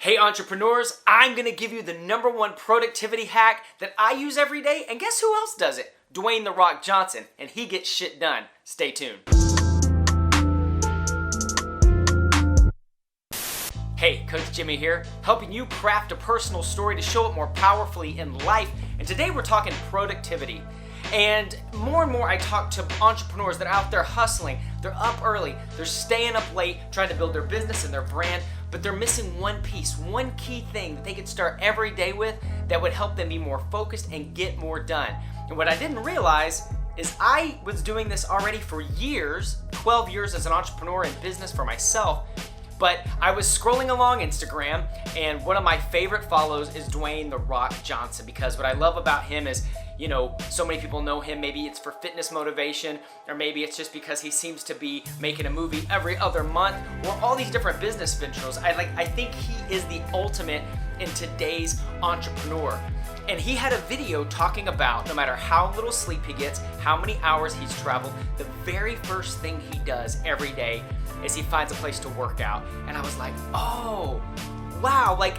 Hey entrepreneurs, I'm gonna give you the #1 productivity hack that I use every day, and guess who else does it? Dwayne "The Rock" Johnson, and he gets shit done. Stay tuned. Hey, Coach Jimmy here, helping you craft a personal story to show up more powerfully in life, and today we're talking productivity. And more I talk to entrepreneurs that are out there hustling. They're up early, they're staying up late, trying to build their business and their brand, but they're missing one piece, one key thing that they could start every day with that would help them be more focused and get more done. And what I didn't realize is I was doing this already for years, 12 years as an entrepreneur in business for myself. But I was scrolling along Instagram, and one of my favorite follows is Dwayne "The Rock" Johnson, because what I love about him is, you know, so many people know him. Maybe it's for fitness motivation, or maybe it's just because he seems to be making a movie every other month, or all these different business ventures. I think he is the ultimate in today's entrepreneur. And he had a video talking about no matter how little sleep he gets, how many hours he's traveled, the very first thing he does every day is he finds a place to work out. And I was like, oh, wow, like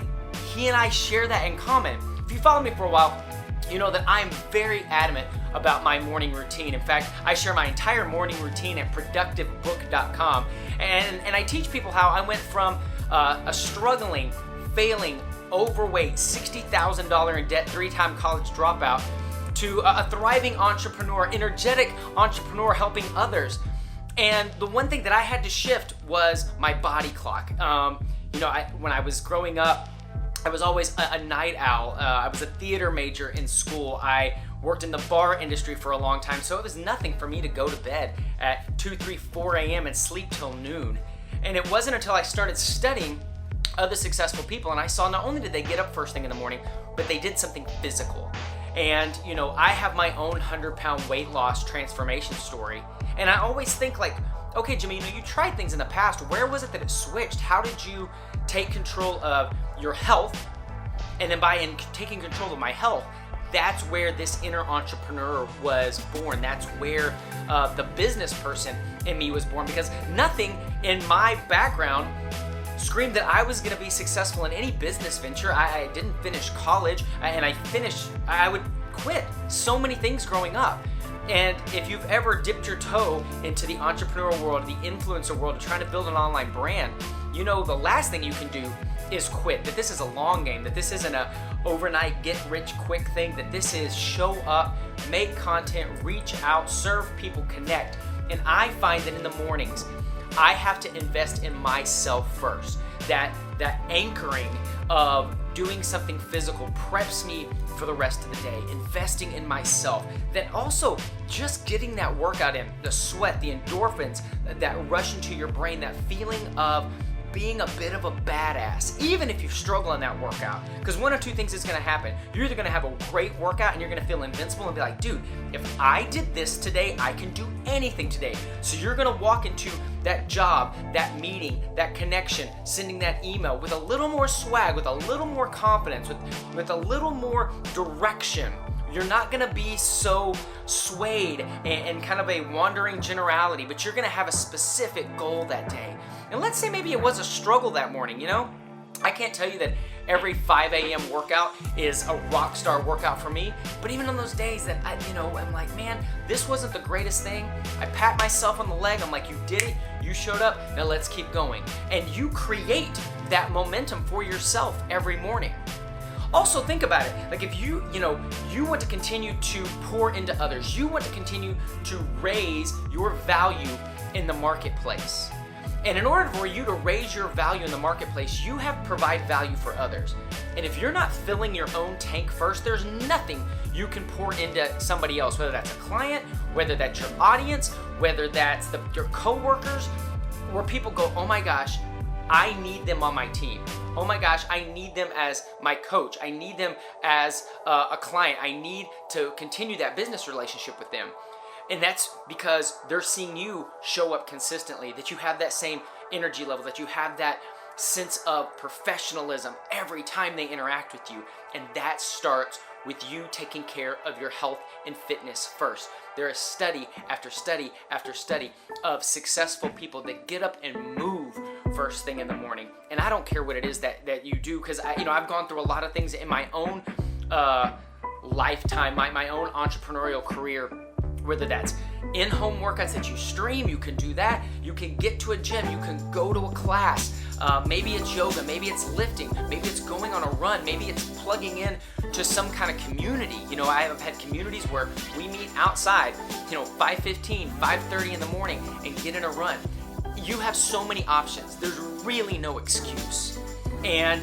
he and I share that in common. If you follow me for a while, you know that I'm very adamant about my morning routine. In fact, I share my entire morning routine at productivebook.com. And I teach people how I went from a struggling, failing, overweight, $60,000 in debt, 3-time college dropout, to a thriving entrepreneur, energetic entrepreneur helping others. And the one thing that I had to shift was my body clock. When I was growing up, I was always a night owl. I was a theater major in school. I worked in the bar industry for a long time, so it was nothing for me to go to bed at 2, 3, 4 a.m. and sleep till noon. And it wasn't until I started studying other successful people and I saw not only did they get up first thing in the morning, but they did something physical. And I have my own 100-pound weight loss transformation story. And I always think like, okay, Jimmy, you tried things in the past. Where was it that it switched? How did you take control of your health? And then by taking control of my health, that's where this inner entrepreneur was born. That's where the business person in me was born, because nothing in my background screamed that I was gonna be successful in any business venture. I didn't finish college, and I would quit so many things growing up. And if you've ever dipped your toe into the entrepreneurial world, the influencer world, trying to build an online brand, you know the last thing you can do is quit. That this is a long game, that this isn't a overnight get rich quick thing, that this is show up, make content, reach out, serve people, connect. And I find that in the mornings, I have to invest in myself first. That anchoring of doing something physical preps me for the rest of the day, investing in myself. That also just getting that workout in, the sweat, the endorphins that rush into your brain, that feeling of being a bit of a badass, even if you struggle in that workout. Because one of two things is gonna happen. You're either gonna have a great workout and you're gonna feel invincible and be like, dude, if I did this today, I can do anything today. So you're gonna walk into that job, that meeting, that connection, sending that email with a little more swag, with a little more confidence, with a little more direction. You're not gonna be so swayed and kind of a wandering generality, but you're gonna have a specific goal that day. And let's say maybe it was a struggle that morning, I can't tell you that every 5 a.m. workout is a rock star workout for me, but even on those days that I'm like, man, this wasn't the greatest thing, I pat myself on the leg, I'm like, you did it, you showed up, now let's keep going. And you create that momentum for yourself every morning. Also think about it, like if you want to continue to pour into others, you want to continue to raise your value in the marketplace. And in order for you to raise your value in the marketplace, you have to provide value for others. And if you're not filling your own tank first, there's nothing you can pour into somebody else, whether that's a client, whether that's your audience, whether that's your coworkers, where people go, oh my gosh, I need them on my team. Oh my gosh, I need them as my coach. I need them as a client. I need to continue that business relationship with them. And that's because they're seeing you show up consistently, that you have that same energy level, that you have that sense of professionalism every time they interact with you. And that starts with you taking care of your health and fitness first. There is study after study after study of successful people that get up and move first thing in the morning. And I don't care what it is that you do, because I've gone through a lot of things in my own lifetime, my own entrepreneurial career, whether that's in-home workouts that you stream, you can do that. You can get to a gym, you can go to a class. Maybe it's yoga, maybe it's lifting, maybe it's going on a run, maybe it's plugging in to some kind of community. I have had communities where we meet outside, 5:15, 5:30 in the morning and get in a run. You have so many options. There's really no excuse. And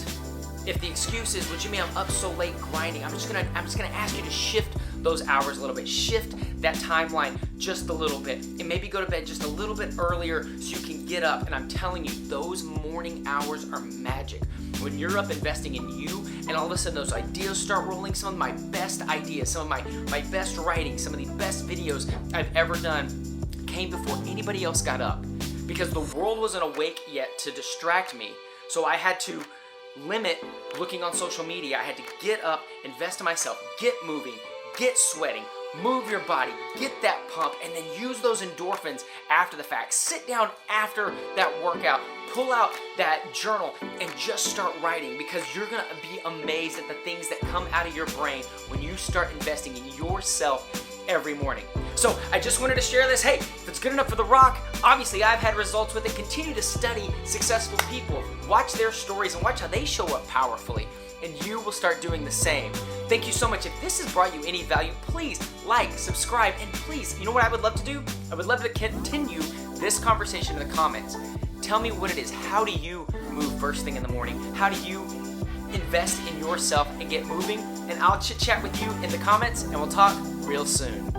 if the excuse is, well, Jimmy, I'm up so late grinding, I'm just gonna ask you to shift those hours a little bit, shift that timeline just a little bit, and maybe go to bed just a little bit earlier so you can get up. And I'm telling you, those morning hours are magic. When you're up investing in you, and all of a sudden those ideas start rolling, some of my best ideas, some of my best writing, some of the best videos I've ever done came before anybody else got up, because the world wasn't awake yet to distract me. So I had to limit looking on social media. I had to get up, invest in myself, get moving, get sweating, move your body, get that pump, and then use those endorphins after the fact. Sit down after that workout, pull out that journal, and just start writing, because you're gonna be amazed at the things that come out of your brain when you start investing in yourself every morning. So I just wanted to share this. Hey, if it's good enough for The Rock, obviously I've had results with it. Continue to study successful people, watch their stories, and watch how they show up powerfully, and you will start doing the same. Thank you so much. If this has brought you any value, please like, subscribe, and please, you know what I would love to do? I would love to continue this conversation in the comments. Tell me what it is. How do you move first thing in the morning? How do you invest in yourself and get moving? And I'll chit chat with you in the comments, and we'll talk real soon.